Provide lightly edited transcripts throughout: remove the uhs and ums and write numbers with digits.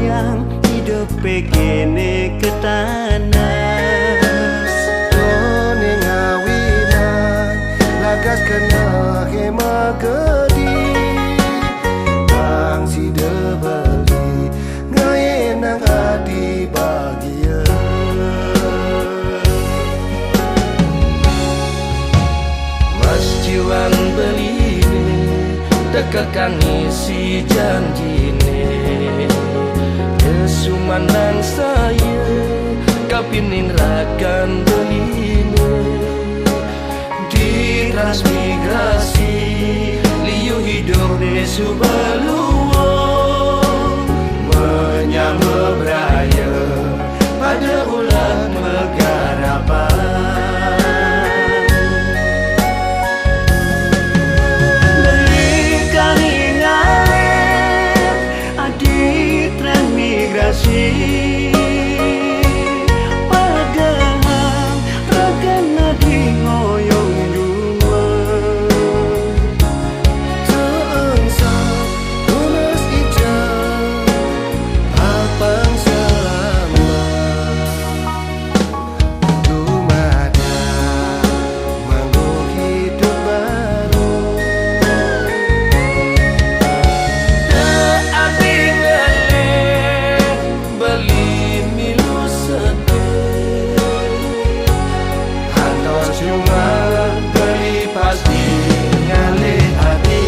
yang hidup begini ketanas. Tone ngawinan lagas kena hema gedi bang si debeli ngayenang adi bahagia. Mas jiwan beline dekekan isi janjine kesumandang saya kapinin rakan beline di transmigrasi liu hidup desu beluong menyambut beraya pada ulah megarapan. Berikan ingat adik transmigrasi padahal rakan nadi ngoyong dua Teengsa tulis ijab apang selamat Dumada manggu hidup baru. Ati ngelih beli milu sedih Antos cuma beli pasti ngalih hati.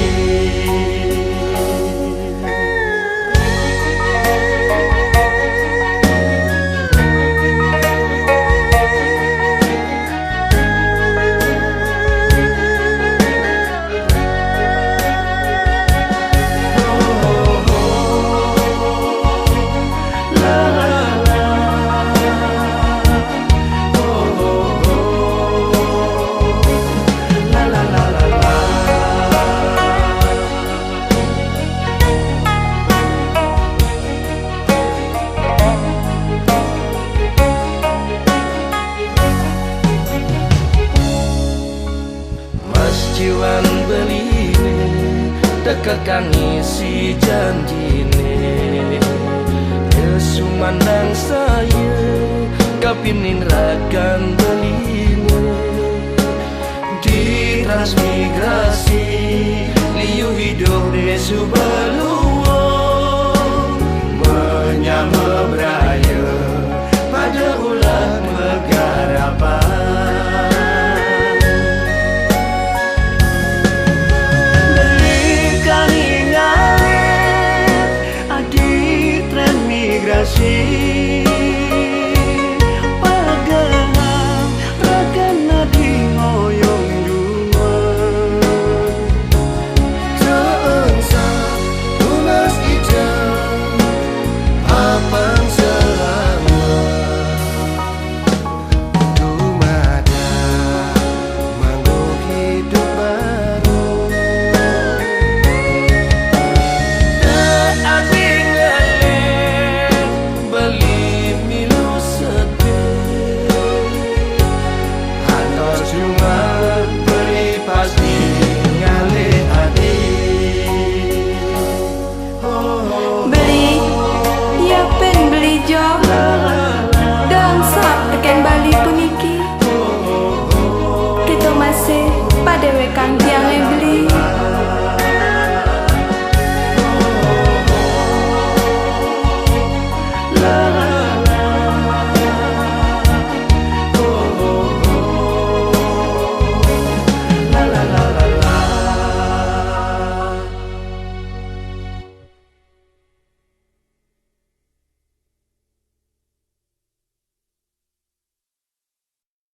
Mas jiwan beline dekekan isi janjine kesumandang saya kapinin rakan beline di transmigrasi liu hidup desu beluong menyambut beraya pada ulah megarapan. Berikan ingat adik transmigrasi